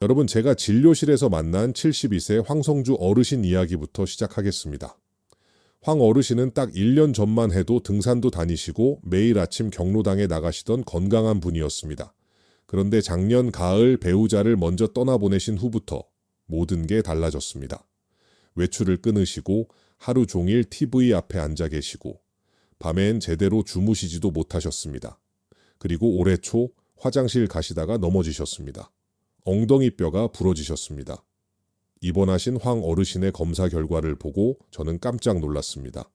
여러분, 제가 진료실에서 만난 72세 황성주 어르신 이야기부터 시작하겠습니다. 황 어르신은 딱 1년 전만 해도 등산도 다니시고 매일 아침 경로당에 나가시던 건강한 분이었습니다. 그런데 작년 가을 배우자를 먼저 떠나보내신 후부터 모든 게 달라졌습니다. 외출을 끊으시고 하루 종일 TV 앞에 앉아 계시고 밤엔 제대로 주무시지도 못하셨습니다. 그리고 올해 초 화장실 가시다가 넘어지셨습니다. 엉덩이 뼈가 부러지셨습니다. 입원하신 황 어르신의 검사 결과를 보고 저는 깜짝 놀랐습니다.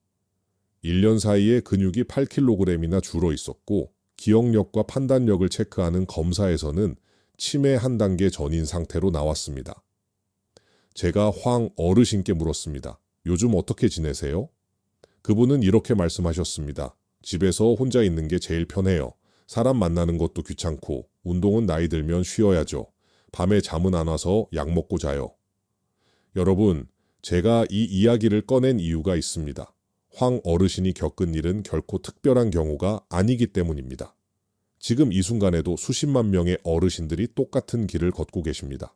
1년 사이에 근육이 8kg이나 줄어 있었고 기억력과 판단력을 체크하는 검사에서는 치매 한 단계 전인 상태로 나왔습니다. 제가 황 어르신께 물었습니다. 요즘 어떻게 지내세요? 그분은 이렇게 말씀하셨습니다. 집에서 혼자 있는 게 제일 편해요. 사람 만나는 것도 귀찮고 운동은 나이 들면 쉬어야죠. 밤에 잠은 안 와서 약 먹고 자요. 여러분, 제가 이 이야기를 꺼낸 이유가 있습니다. 황 어르신이 겪은 일은 결코 특별한 경우가 아니기 때문입니다. 지금 이 순간에도 수십만 명의 어르신들이 똑같은 길을 걷고 계십니다.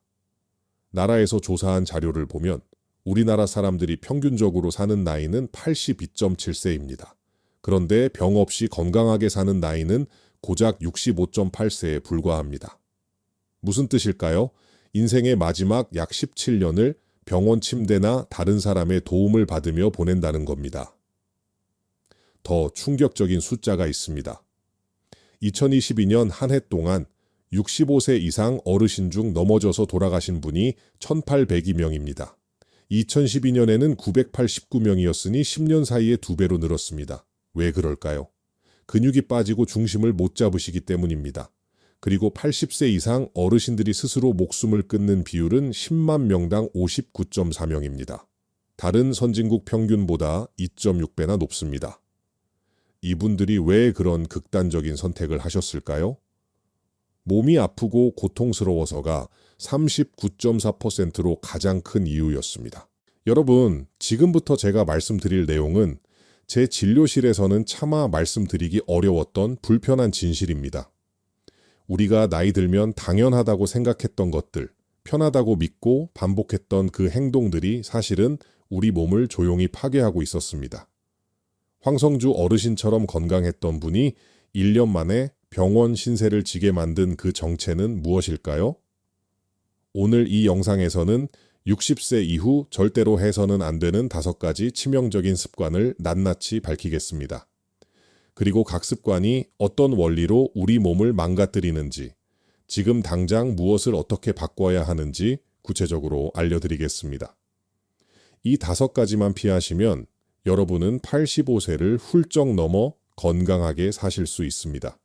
나라에서 조사한 자료를 보면 우리나라 사람들이 평균적으로 사는 나이는 82.7세입니다. 그런데 병 없이 건강하게 사는 나이는 고작 65.8세에 불과합니다. 무슨 뜻일까요? 인생의 마지막 약 17년을 병원 침대나 다른 사람의 도움을 받으며 보낸다는 겁니다. 더 충격적인 숫자가 있습니다. 2022년 한 해 동안 65세 이상 어르신 중 넘어져서 돌아가신 분이 1,802명입니다. 2012년에는 989명이었으니 10년 사이에 2배로 늘었습니다. 왜 그럴까요? 근육이 빠지고 중심을 못 잡으시기 때문입니다. 그리고 80세 이상 어르신들이 스스로 목숨을 끊는 비율은 10만 명당 59.4명입니다. 다른 선진국 평균보다 2.6배나 높습니다. 이분들이 왜 그런 극단적인 선택을 하셨을까요? 몸이 아프고 고통스러워서가 39.4%로 가장 큰 이유였습니다. 여러분, 지금부터 제가 말씀드릴 내용은 제 진료실에서는 차마 말씀드리기 어려웠던 불편한 진실입니다. 우리가 나이 들면 당연하다고 생각했던 것들, 편하다고 믿고 반복했던 그 행동들이 사실은 우리 몸을 조용히 파괴하고 있었습니다. 황성주 어르신처럼 건강했던 분이 1년 만에 병원 신세를 지게 만든 그 정체는 무엇일까요? 오늘 이 영상에서는 60세 이후 절대로 해서는 안 되는 5가지 치명적인 습관을 낱낱이 밝히겠습니다. 그리고 각 습관이 어떤 원리로 우리 몸을 망가뜨리는지, 지금 당장 무엇을 어떻게 바꿔야 하는지 구체적으로 알려드리겠습니다. 이 5가지만 피하시면 여러분은 85세를 훌쩍 넘어 건강하게 사실 수 있습니다.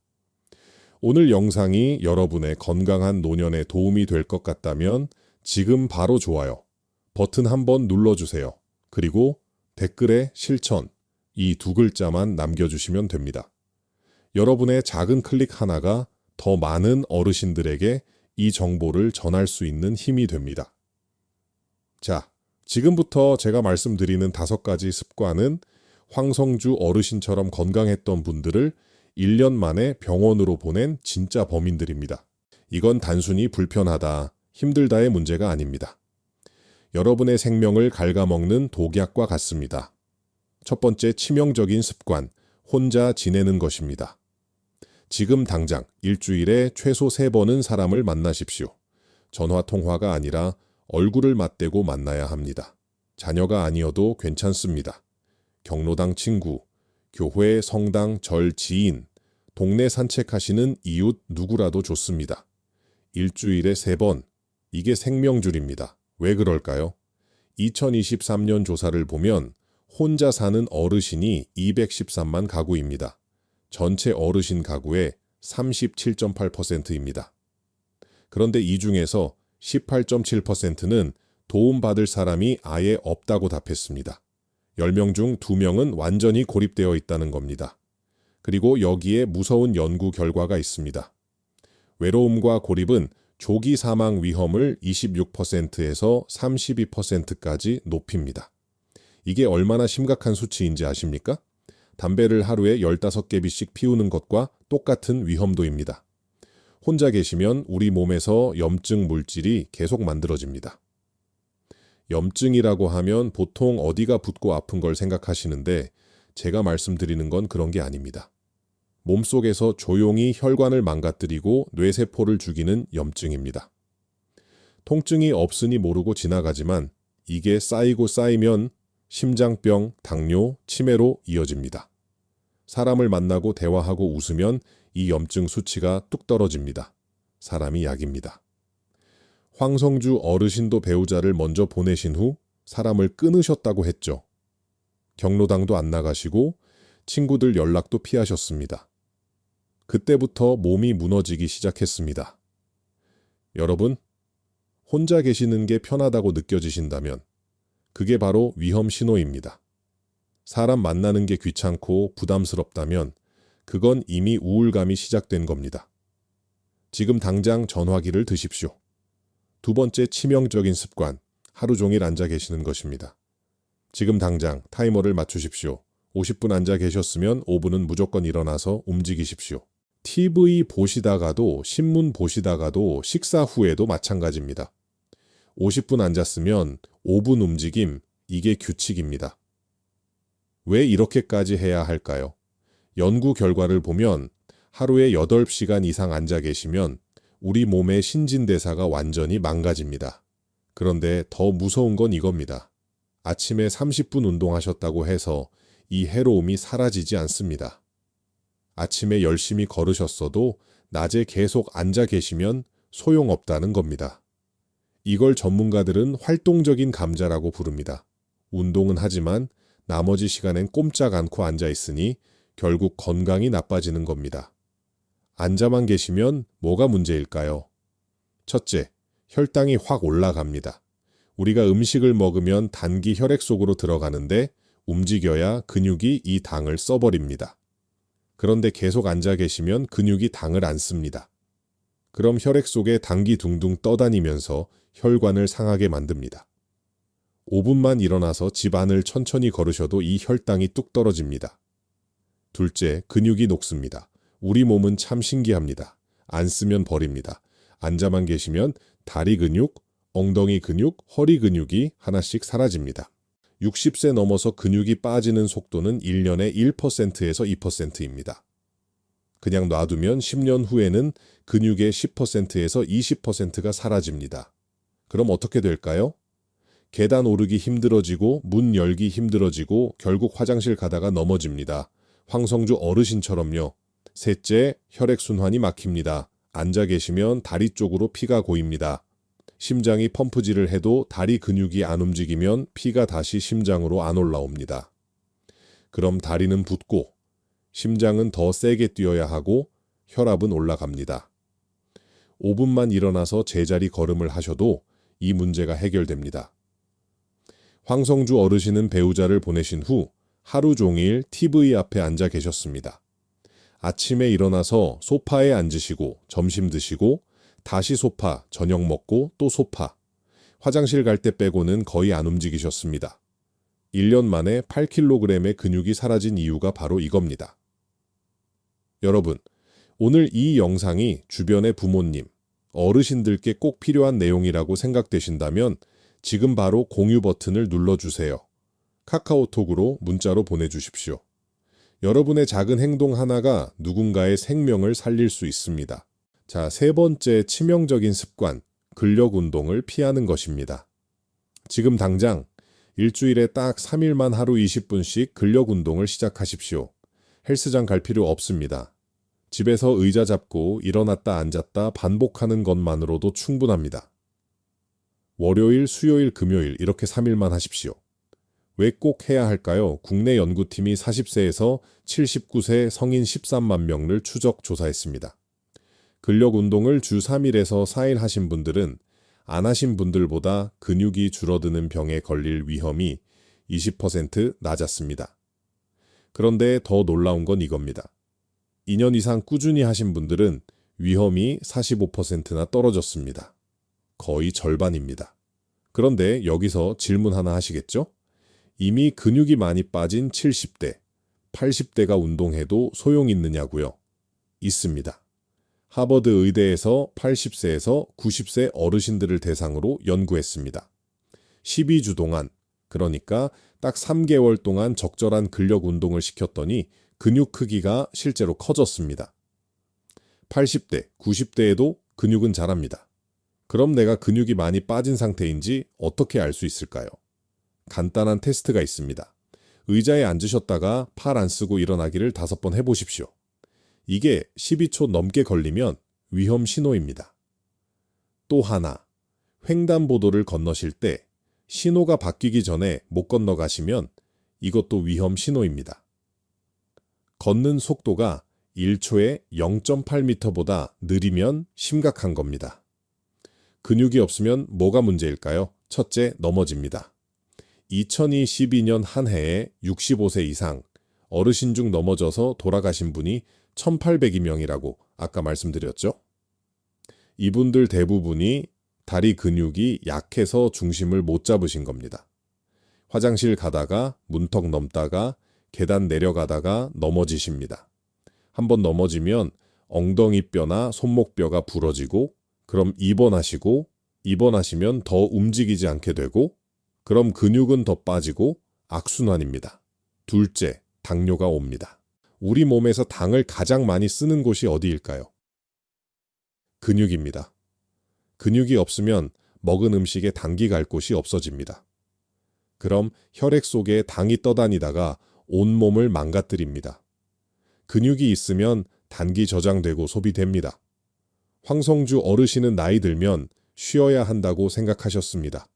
오늘 영상이 여러분의 건강한 노년에 도움이 될 것 같다면 지금 바로 좋아요 버튼 한번 눌러주세요. 그리고 댓글에 실천, 이 2글자만 남겨주시면 됩니다. 여러분의 작은 클릭 하나가 더 많은 어르신들에게 이 정보를 전할 수 있는 힘이 됩니다. 자, 지금부터 제가 말씀드리는 5가지 습관은 황성주 어르신처럼 건강했던 분들을 1년 만에 병원으로 보낸 진짜 범인들입니다. 이건 단순히 불편하다, 힘들다의 문제가 아닙니다. 여러분의 생명을 갉아먹는 독약과 같습니다. 첫 번째 치명적인 습관, 혼자 지내는 것입니다. 지금 당장 일주일에 최소 3번은 사람을 만나십시오. 전화 통화가 아니라 얼굴을 맞대고 만나야 합니다. 자녀가 아니어도 괜찮습니다. 경로당 친구, 교회, 성당, 절 지인, 동네 산책하시는 이웃 누구라도 좋습니다. 일주일에 3번, 이게 생명줄입니다. 왜 그럴까요? 2023년 조사를 보면 혼자 사는 어르신이 213만 가구입니다. 전체 어르신 가구의 37.8%입니다. 그런데 이 중에서 18.7%는 도움받을 사람이 아예 없다고 답했습니다. 10명 중 2명은 완전히 고립되어 있다는 겁니다. 그리고 여기에 무서운 연구 결과가 있습니다. 외로움과 고립은 조기 사망 위험을 26%에서 32%까지 높입니다. 이게 얼마나 심각한 수치인지 아십니까? 담배를 하루에 15개비씩 피우는 것과 똑같은 위험도입니다. 혼자 계시면 우리 몸에서 염증 물질이 계속 만들어집니다. 염증이라고 하면 보통 어디가 붓고 아픈 걸 생각하시는데 제가 말씀드리는 건 그런 게 아닙니다. 몸속에서 조용히 혈관을 망가뜨리고 뇌세포를 죽이는 염증입니다. 통증이 없으니 모르고 지나가지만 이게 쌓이고 쌓이면 심장병, 당뇨, 치매로 이어집니다. 사람을 만나고 대화하고 웃으면 이 염증 수치가 뚝 떨어집니다. 사람이 약입니다. 황성주 어르신도 배우자를 먼저 보내신 후 사람을 끊으셨다고 했죠. 경로당도 안 나가시고 친구들 연락도 피하셨습니다. 그때부터 몸이 무너지기 시작했습니다. 여러분, 혼자 계시는 게 편하다고 느껴지신다면 그게 바로 위험 신호입니다. 사람 만나는 게 귀찮고 부담스럽다면 그건 이미 우울감이 시작된 겁니다. 지금 당장 전화기를 드십시오. 두 번째 치명적인 습관, 하루 종일 앉아 계시는 것입니다. 지금 당장 타이머를 맞추십시오. 50분 앉아 계셨으면 5분은 무조건 일어나서 움직이십시오. TV 보시다가도 신문 보시다가도 식사 후에도 마찬가지입니다. 50분 앉았으면 5분 움직임, 이게 규칙입니다. 왜 이렇게까지 해야 할까요? 연구 결과를 보면 하루에 8시간 이상 앉아 계시면 우리 몸의 신진대사가 완전히 망가집니다. 그런데 더 무서운 건 이겁니다. 아침에 30분 운동하셨다고 해서 이 해로움이 사라지지 않습니다. 아침에 열심히 걸으셨어도 낮에 계속 앉아 계시면 소용없다는 겁니다. 이걸 전문가들은 활동적인 감자라고 부릅니다. 운동은 하지만 나머지 시간엔 꼼짝 않고 앉아 있으니 결국 건강이 나빠지는 겁니다. 앉아만 계시면 뭐가 문제일까요? 첫째, 혈당이 확 올라갑니다. 우리가 음식을 먹으면 단기 혈액 속으로 들어가는데 움직여야 근육이 이 당을 써버립니다. 그런데 계속 앉아 계시면 근육이 당을 안 씁니다. 그럼 혈액 속에 당기 둥둥 떠다니면서 혈관을 상하게 만듭니다. 5분만 일어나서 집 안을 천천히 걸으셔도 이 혈당이 뚝 떨어집니다. 둘째, 근육이 녹습니다. 우리 몸은 참 신기합니다. 안 쓰면 버립니다. 앉아만 계시면 다리 근육, 엉덩이 근육, 허리 근육이 하나씩 사라집니다. 60세 넘어서 근육이 빠지는 속도는 1년에 1%에서 2%입니다. 그냥 놔두면 10년 후에는 근육의 10%에서 20%가 사라집니다. 그럼 어떻게 될까요? 계단 오르기 힘들어지고 문 열기 힘들어지고 결국 화장실 가다가 넘어집니다. 황성주 어르신처럼요. 셋째, 혈액순환이 막힙니다. 앉아 계시면 다리 쪽으로 피가 고입니다. 심장이 펌프질을 해도 다리 근육이 안 움직이면 피가 다시 심장으로 안 올라옵니다. 그럼 다리는 붓고 심장은 더 세게 뛰어야 하고 혈압은 올라갑니다. 5분만 일어나서 제자리 걸음을 하셔도 이 문제가 해결됩니다. 황성주 어르신은 배우자를 보내신 후 하루 종일 TV 앞에 앉아 계셨습니다. 아침에 일어나서 소파에 앉으시고 점심 드시고 다시 소파, 저녁 먹고 또 소파. 화장실 갈 때 빼고는 거의 안 움직이셨습니다. 1년 만에 8kg의 근육이 사라진 이유가 바로 이겁니다. 여러분, 오늘 이 영상이 주변의 부모님, 어르신들께 꼭 필요한 내용이라고 생각되신다면 지금 바로 공유 버튼을 눌러주세요. 카카오톡으로 문자로 보내주십시오. 여러분의 작은 행동 하나가 누군가의 생명을 살릴 수 있습니다. 자, 세 번째 치명적인 습관, 근력 운동을 피하는 것입니다. 지금 당장 일주일에 딱 3일만 하루 20분씩 근력 운동을 시작하십시오. 헬스장 갈 필요 없습니다. 집에서 의자 잡고 일어났다 앉았다 반복하는 것만으로도 충분합니다. 월요일, 수요일, 금요일 이렇게 3일만 하십시오. 왜 꼭 해야 할까요? 국내 연구팀이 40세에서 79세 성인 13만 명을 추적 조사했습니다. 근력 운동을 주 3일에서 4일 하신 분들은 안 하신 분들보다 근육이 줄어드는 병에 걸릴 위험이 20% 낮았습니다. 그런데 더 놀라운 건 이겁니다. 2년 이상 꾸준히 하신 분들은 위험이 45%나 떨어졌습니다. 거의 절반입니다. 그런데 여기서 질문 하나 하시겠죠? 이미 근육이 많이 빠진 70대, 80대가 운동해도 소용이 있느냐고요? 있습니다. 하버드 의대에서 80세에서 90세 어르신들을 대상으로 연구했습니다. 12주 동안, 그러니까 딱 3개월 동안 적절한 근력 운동을 시켰더니 근육 크기가 실제로 커졌습니다. 80대, 90대에도 근육은 자랍니다. 그럼 내가 근육이 많이 빠진 상태인지 어떻게 알 수 있을까요? 간단한 테스트가 있습니다. 의자에 앉으셨다가 팔 안 쓰고 일어나기를 5번 해보십시오. 이게 12초 넘게 걸리면 위험 신호입니다. 또 하나, 횡단보도를 건너실 때 신호가 바뀌기 전에 못 건너가시면 이것도 위험 신호입니다. 걷는 속도가 1초에 0.8m보다 느리면 심각한 겁니다. 근육이 없으면 뭐가 문제일까요? 첫째, 넘어집니다. 2022년 한 해에 65세 이상 어르신 중 넘어져서 돌아가신 분이 1,800명이라고 아까 말씀드렸죠? 이분들 대부분이 다리 근육이 약해서 중심을 못 잡으신 겁니다. 화장실 가다가 문턱 넘다가 계단 내려가다가 넘어지십니다. 한번 넘어지면 엉덩이뼈나 손목뼈가 부러지고 그럼 입원하시면 더 움직이지 않게 되고 그럼 근육은 더 빠지고 악순환입니다. 둘째, 당뇨가 옵니다. 우리 몸에서 당을 가장 많이 쓰는 곳이 어디일까요? 근육입니다. 근육이 없으면 먹은 음식에 당기 갈 곳이 없어집니다. 그럼 혈액 속에 당이 떠다니다가 온몸을 망가뜨립니다. 근육이 있으면 단기 저장되고 소비됩니다. 황성주 어르신은 나이 들면 쉬어야 한다고 생각하셨습니다.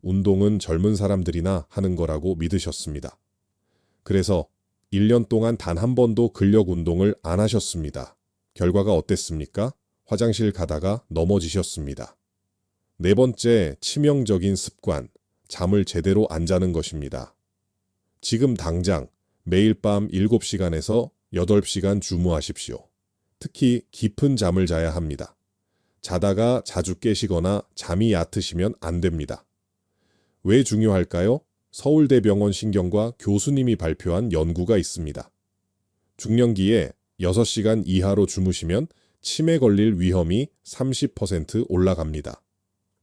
운동은 젊은 사람들이나 하는 거라고 믿으셨습니다. 그래서 1년 동안 단 한 번도 근력 운동을 안 하셨습니다. 결과가 어땠습니까? 화장실 가다가 넘어지셨습니다. 네 번째, 치명적인 습관, 잠을 제대로 안 자는 것입니다. 지금 당장 매일 밤 7시간에서 8시간 주무하십시오. 특히 깊은 잠을 자야 합니다. 자다가 자주 깨시거나 잠이 얕으시면 안 됩니다. 왜 중요할까요? 서울대병원 신경과 교수님이 발표한 연구가 있습니다. 중년기에 6시간 이하로 주무시면 치매 걸릴 위험이 30% 올라갑니다.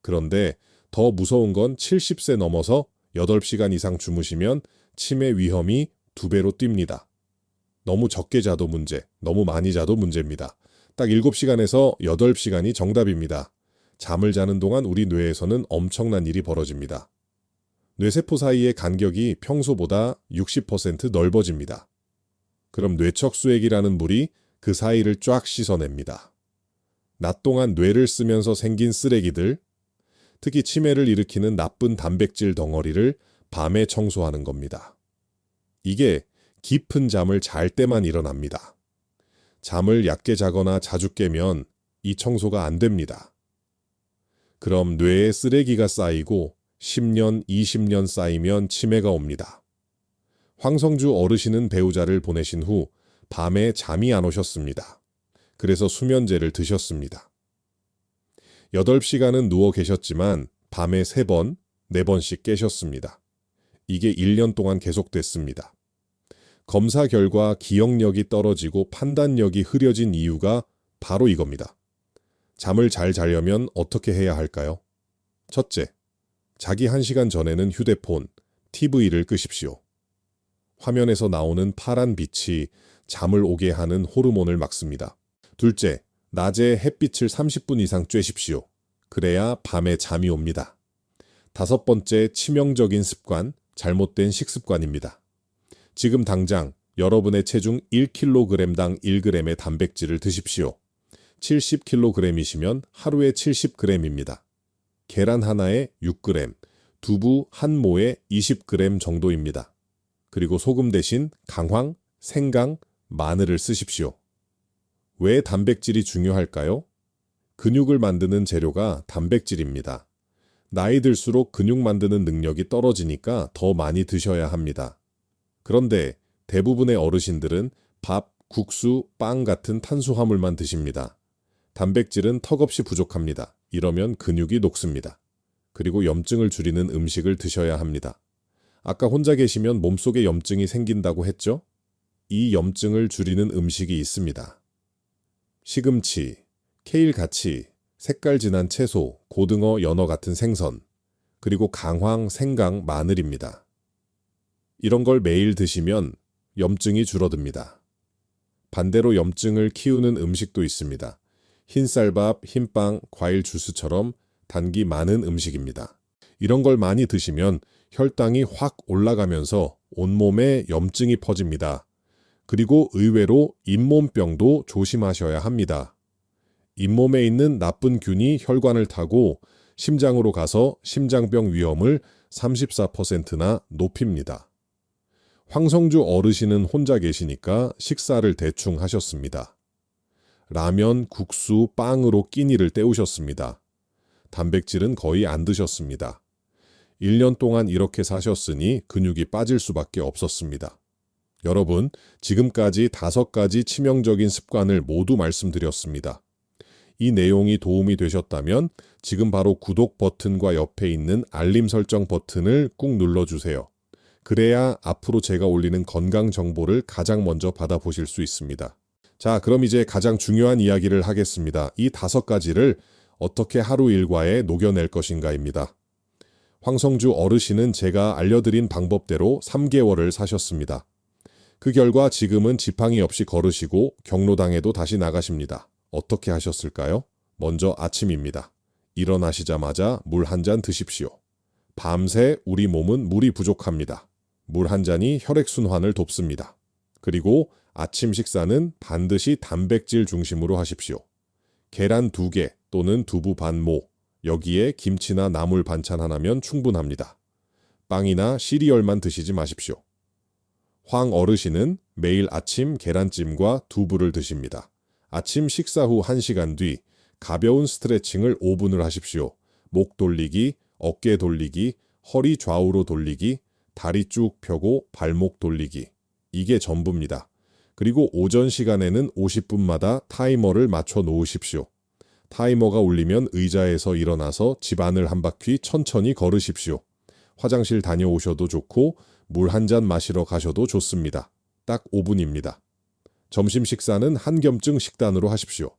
그런데 더 무서운 건 70세 넘어서 8시간 이상 주무시면 치매 위험이 2배로 뜁니다. 너무 적게 자도 문제, 너무 많이 자도 문제입니다. 딱 7시간에서 8시간이 정답입니다. 잠을 자는 동안 우리 뇌에서는 엄청난 일이 벌어집니다. 뇌세포 사이의 간격이 평소보다 60% 넓어집니다. 그럼 뇌척수액이라는 물이 그 사이를 쫙 씻어냅니다. 낮 동안 뇌를 쓰면서 생긴 쓰레기들, 특히 치매를 일으키는 나쁜 단백질 덩어리를 밤에 청소하는 겁니다. 이게 깊은 잠을 잘 때만 일어납니다. 잠을 얕게 자거나 자주 깨면 이 청소가 안 됩니다. 그럼 뇌에 쓰레기가 쌓이고 10년, 20년 쌓이면 치매가 옵니다. 황성주 어르신은 배우자를 보내신 후 밤에 잠이 안 오셨습니다. 그래서 수면제를 드셨습니다. 8시간은 누워 계셨지만 밤에 3번, 4번씩 깨셨습니다. 이게 1년 동안 계속됐습니다. 검사 결과 기억력이 떨어지고 판단력이 흐려진 이유가 바로 이겁니다. 잠을 잘 자려면 어떻게 해야 할까요? 첫째, 자기 1시간 전에는 휴대폰, TV를 끄십시오. 화면에서 나오는 파란 빛이 잠을 오게 하는 호르몬을 막습니다. 둘째, 낮에 햇빛을 30분 이상 쬐십시오. 그래야 밤에 잠이 옵니다. 5번째, 치명적인 습관, 잘못된 식습관입니다. 지금 당장 여러분의 체중 1kg당 1g의 단백질을 드십시오. 70kg이시면 하루에 70g입니다. 계란 하나에 6g, 두부 한 모에 20g 정도입니다. 그리고 소금 대신 강황, 생강, 마늘을 쓰십시오. 왜 단백질이 중요할까요? 근육을 만드는 재료가 단백질입니다. 나이 들수록 근육 만드는 능력이 떨어지니까 더 많이 드셔야 합니다. 그런데 대부분의 어르신들은 밥, 국수, 빵 같은 탄수화물만 드십니다. 단백질은 턱없이 부족합니다. 이러면 근육이 녹습니다. 그리고 염증을 줄이는 음식을 드셔야 합니다. 아까 혼자 계시면 몸속에 염증이 생긴다고 했죠? 이 염증을 줄이는 음식이 있습니다. 시금치, 케일 가치, 색깔 진한 채소, 고등어, 연어 같은 생선, 그리고 강황, 생강, 마늘입니다. 이런 걸 매일 드시면 염증이 줄어듭니다. 반대로 염증을 키우는 음식도 있습니다. 흰쌀밥, 흰빵, 과일 주스처럼 단기 많은 음식입니다. 이런 걸 많이 드시면 혈당이 확 올라가면서 온몸에 염증이 퍼집니다. 그리고 의외로 잇몸병도 조심하셔야 합니다. 잇몸에 있는 나쁜 균이 혈관을 타고 심장으로 가서 심장병 위험을 34%나 높입니다. 황성주 어르신은 혼자 계시니까 식사를 대충 하셨습니다. 라면, 국수, 빵으로 끼니를 때우셨습니다. 단백질은 거의 안 드셨습니다. 1년 동안 이렇게 사셨으니 근육이 빠질 수밖에 없었습니다. 여러분, 지금까지 5가지 치명적인 습관을 모두 말씀드렸습니다. 이 내용이 도움이 되셨다면 지금 바로 구독 버튼과 옆에 있는 알림 설정 버튼을 꾹 눌러주세요. 그래야 앞으로 제가 올리는 건강 정보를 가장 먼저 받아보실 수 있습니다. 자, 그럼 이제 가장 중요한 이야기를 하겠습니다. 이 5가지를 어떻게 하루 일과에 녹여낼 것인가입니다. 황성주 어르신은 제가 알려드린 방법대로 3개월을 사셨습니다. 그 결과 지금은 지팡이 없이 걸으시고 경로당에도 다시 나가십니다. 어떻게 하셨을까요? 먼저 아침입니다. 일어나시자마자 물 한 잔 드십시오. 밤새 우리 몸은 물이 부족합니다. 물 한 잔이 혈액순환을 돕습니다. 그리고 아침 식사는 반드시 단백질 중심으로 하십시오. 계란 2개 또는 두부 반모, 여기에 김치나 나물 반찬 하나면 충분합니다. 빵이나 시리얼만 드시지 마십시오. 황 어르신은 매일 아침 계란찜과 두부를 드십니다. 아침 식사 후 1시간 뒤 가벼운 스트레칭을 5분을 하십시오. 목 돌리기, 어깨 돌리기, 허리 좌우로 돌리기, 다리 쭉 펴고 발목 돌리기. 이게 전부입니다. 그리고 오전 시간에는 50분마다 타이머를 맞춰 놓으십시오. 타이머가 울리면 의자에서 일어나서 집안을 한 바퀴 천천히 걸으십시오. 화장실 다녀오셔도 좋고 물 한 잔 마시러 가셔도 좋습니다. 딱 5분입니다. 점심 식사는 한겸증 식단으로 하십시오.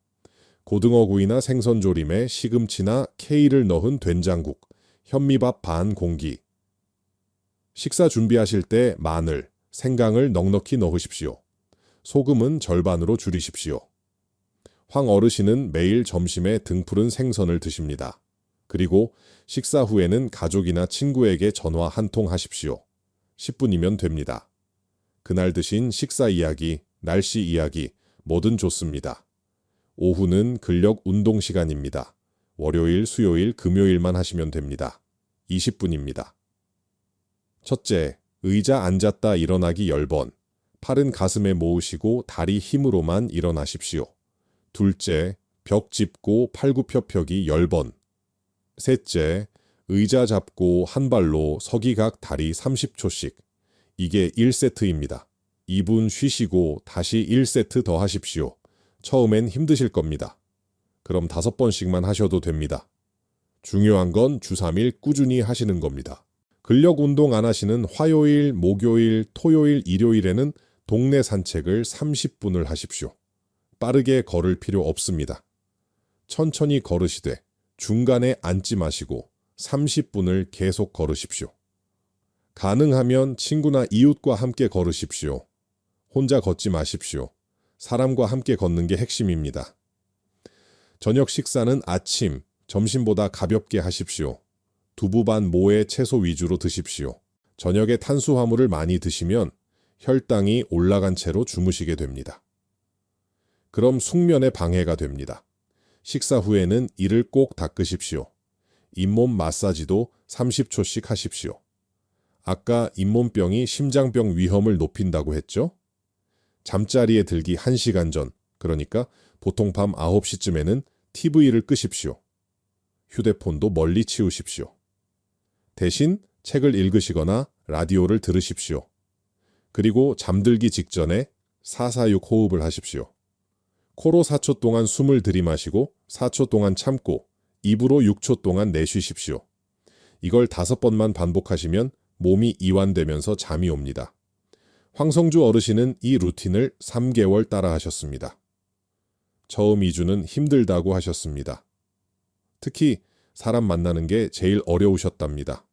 고등어구이나 생선조림에 시금치나 케일을 넣은 된장국, 현미밥 반 공기. 식사 준비하실 때 마늘, 생강을 넉넉히 넣으십시오. 소금은 절반으로 줄이십시오. 황 어르신은 매일 점심에 등푸른 생선을 드십니다. 그리고 식사 후에는 가족이나 친구에게 전화 한 통 하십시오. 10분이면 됩니다. 그날 드신 식사 이야기, 날씨 이야기, 뭐든 좋습니다. 오후는 근력 운동 시간입니다. 월요일, 수요일, 금요일만 하시면 됩니다. 20분입니다. 첫째, 의자 앉았다 일어나기 10번. 팔은 가슴에 모으시고 다리 힘으로만 일어나십시오. 둘째, 벽 짚고 팔굽혀펴기 10번. 셋째, 의자 잡고 한 발로 서기각 다리 30초씩. 이게 1세트입니다. 2분 쉬시고 다시 1세트 더 하십시오. 처음엔 힘드실 겁니다. 그럼 5번씩만 하셔도 됩니다. 중요한 건 주 3일 꾸준히 하시는 겁니다. 근력 운동 안 하시는 화요일, 목요일, 토요일, 일요일에는 동네 산책을 30분을 하십시오. 빠르게 걸을 필요 없습니다. 천천히 걸으시되 중간에 앉지 마시고 30분을 계속 걸으십시오. 가능하면 친구나 이웃과 함께 걸으십시오. 혼자 걷지 마십시오. 사람과 함께 걷는 게 핵심입니다. 저녁 식사는 아침, 점심보다 가볍게 하십시오. 두부 반 모의 채소 위주로 드십시오. 저녁에 탄수화물을 많이 드시면 혈당이 올라간 채로 주무시게 됩니다. 그럼 숙면에 방해가 됩니다. 식사 후에는 이를 꼭 닦으십시오. 잇몸 마사지도 30초씩 하십시오. 아까 잇몸병이 심장병 위험을 높인다고 했죠? 잠자리에 들기 1시간 전, 그러니까 보통 밤 9시쯤에는 TV를 끄십시오. 휴대폰도 멀리 치우십시오. 대신 책을 읽으시거나 라디오를 들으십시오. 그리고 잠들기 직전에 446 호흡을 하십시오. 코로 4초 동안 숨을 들이마시고 4초 동안 참고 입으로 6초 동안 내쉬십시오. 이걸 5번만 반복하시면 몸이 이완되면서 잠이 옵니다. 황성주 어르신은 이 루틴을 3개월 따라 하셨습니다. 처음 2주는 힘들다고 하셨습니다. 특히 사람 만나는 게 제일 어려우셨답니다.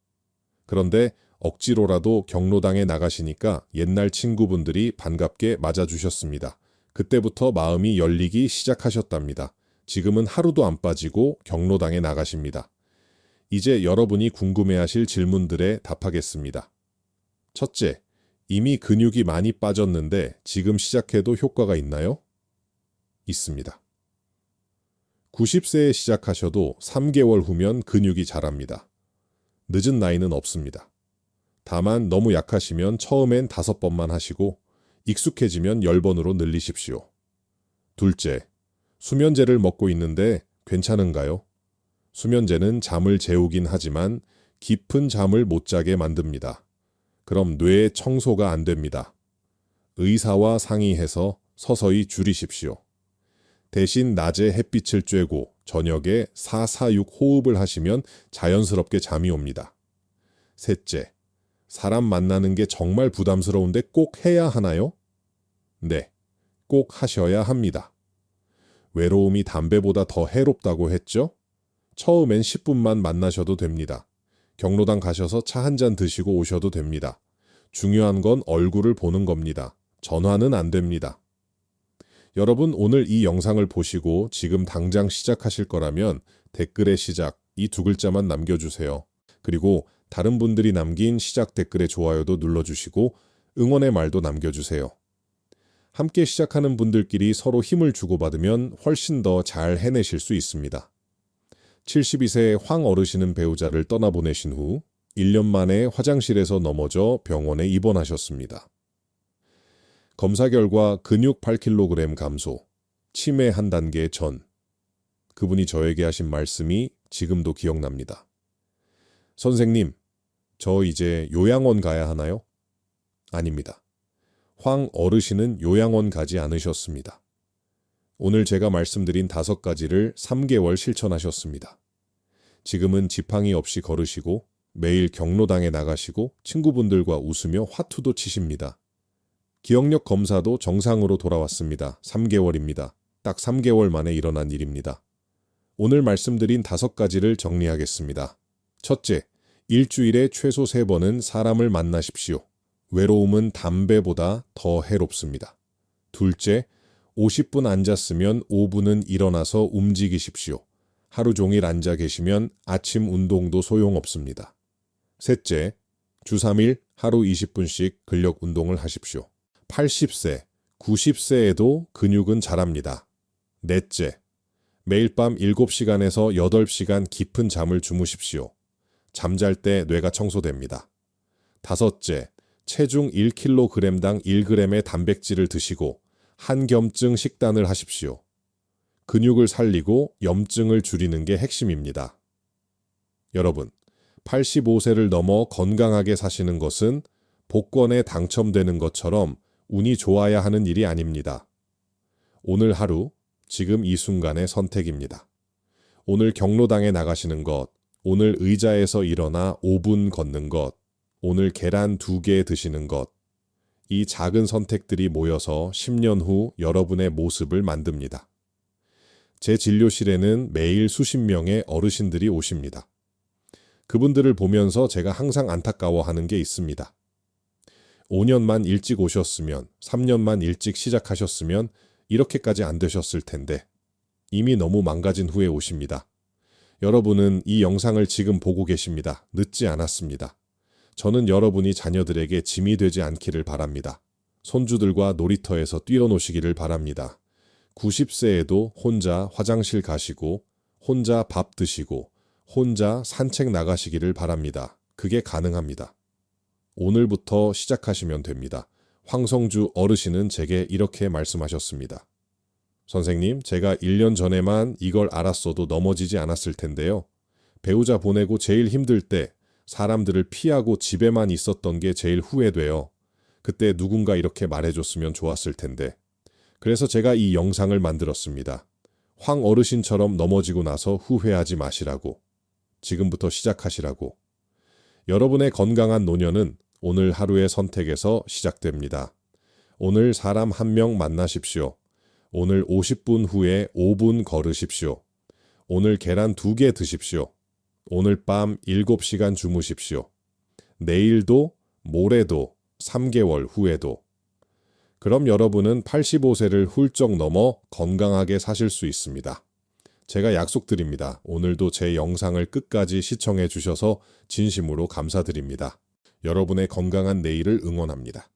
그런데 억지로라도 경로당에 나가시니까 옛날 친구분들이 반갑게 맞아주셨습니다. 그때부터 마음이 열리기 시작하셨답니다. 지금은 하루도 안 빠지고 경로당에 나가십니다. 이제 여러분이 궁금해하실 질문들에 답하겠습니다. 첫째, 이미 근육이 많이 빠졌는데 지금 시작해도 효과가 있나요? 있습니다. 90세에 시작하셔도 3개월 후면 근육이 자랍니다. 늦은 나이는 없습니다. 다만 너무 약하시면 처음엔 5번만 하시고 익숙해지면 10번으로 늘리십시오. 둘째, 수면제를 먹고 있는데 괜찮은가요? 수면제는 잠을 재우긴 하지만 깊은 잠을 못 자게 만듭니다. 그럼 뇌의 청소가 안 됩니다. 의사와 상의해서 서서히 줄이십시오. 대신 낮에 햇빛을 쬐고 저녁에 4-4-6 호흡을 하시면 자연스럽게 잠이 옵니다. 셋째, 사람 만나는 게 정말 부담스러운데 꼭 해야 하나요? 네, 꼭 하셔야 합니다. 외로움이 담배보다 더 해롭다고 했죠? 처음엔 10분만 만나셔도 됩니다. 경로당 가셔서 차 한 잔 드시고 오셔도 됩니다. 중요한 건 얼굴을 보는 겁니다. 전화는 안 됩니다. 여러분, 오늘 이 영상을 보시고 지금 당장 시작하실 거라면 댓글에 시작, 이 2글자만 남겨주세요. 그리고 다른 분들이 남긴 시작 댓글에 좋아요도 눌러주시고 응원의 말도 남겨주세요. 함께 시작하는 분들끼리 서로 힘을 주고받으면 훨씬 더 잘 해내실 수 있습니다. 72세의 황 어르신은 배우자를 떠나보내신 후 1년 만에 화장실에서 넘어져 병원에 입원하셨습니다. 검사 결과 근육 8kg 감소, 치매 한 단계 전. 그분이 저에게 하신 말씀이 지금도 기억납니다. 선생님, 저 이제 요양원 가야 하나요? 아닙니다. 황 어르신은 요양원 가지 않으셨습니다. 오늘 제가 말씀드린 5가지를 3개월 실천하셨습니다. 지금은 지팡이 없이 걸으시고 매일 경로당에 나가시고 친구분들과 웃으며 화투도 치십니다. 기억력 검사도 정상으로 돌아왔습니다. 3개월입니다. 딱 3개월 만에 일어난 일입니다. 오늘 말씀드린 5가지를 정리하겠습니다. 첫째, 일주일에 최소 3번은 사람을 만나십시오. 외로움은 담배보다 더 해롭습니다. 둘째, 50분 앉았으면 5분은 일어나서 움직이십시오. 하루 종일 앉아 계시면 아침 운동도 소용없습니다. 셋째, 주 3일 하루 20분씩 근력 운동을 하십시오. 80세, 90세에도 근육은 자랍니다. 넷째, 매일 밤 7시간에서 8시간 깊은 잠을 주무십시오. 잠잘 때 뇌가 청소됩니다. 다섯째, 체중 1kg당 1g의 단백질을 드시고 한겸증 식단을 하십시오. 근육을 살리고 염증을 줄이는 게 핵심입니다. 여러분, 85세를 넘어 건강하게 사시는 것은 복권에 당첨되는 것처럼 운이 좋아야 하는 일이 아닙니다. 오늘 하루, 지금 이 순간의 선택입니다. 오늘 경로당에 나가시는 것, 오늘 의자에서 일어나 5분 걷는 것, 오늘 계란 2개 드시는 것, 이 작은 선택들이 모여서 10년 후 여러분의 모습을 만듭니다. 제 진료실에는 매일 수십 명의 어르신들이 오십니다. 그분들을 보면서 제가 항상 안타까워하는 게 있습니다. 5년만 일찍 오셨으면, 3년만 일찍 시작하셨으면 이렇게까지 안 되셨을 텐데 이미 너무 망가진 후에 오십니다. 여러분은 이 영상을 지금 보고 계십니다. 늦지 않았습니다. 저는 여러분이 자녀들에게 짐이 되지 않기를 바랍니다. 손주들과 놀이터에서 뛰어노시기를 바랍니다. 90세에도 혼자 화장실 가시고 혼자 밥 드시고 혼자 산책 나가시기를 바랍니다. 그게 가능합니다. 오늘부터 시작하시면 됩니다. 황성주 어르신은 제게 이렇게 말씀하셨습니다. 선생님, 제가 1년 전에만 이걸 알았어도 넘어지지 않았을 텐데요. 배우자 보내고 제일 힘들 때 사람들을 피하고 집에만 있었던 게 제일 후회돼요. 그때 누군가 이렇게 말해줬으면 좋았을 텐데. 그래서 제가 이 영상을 만들었습니다. 황 어르신처럼 넘어지고 나서 후회하지 마시라고. 지금부터 시작하시라고. 여러분의 건강한 노년은 오늘 하루의 선택에서 시작됩니다. 오늘 사람 한 명 만나십시오. 오늘 50분 후에 5분 걸으십시오. 오늘 계란 2개 드십시오. 오늘 밤 7시간 주무십시오. 내일도, 모레도, 3개월 후에도. 그럼 여러분은 85세를 훌쩍 넘어 건강하게 사실 수 있습니다. 제가 약속드립니다. 오늘도 제 영상을 끝까지 시청해 주셔서 진심으로 감사드립니다. 여러분의 건강한 내일을 응원합니다.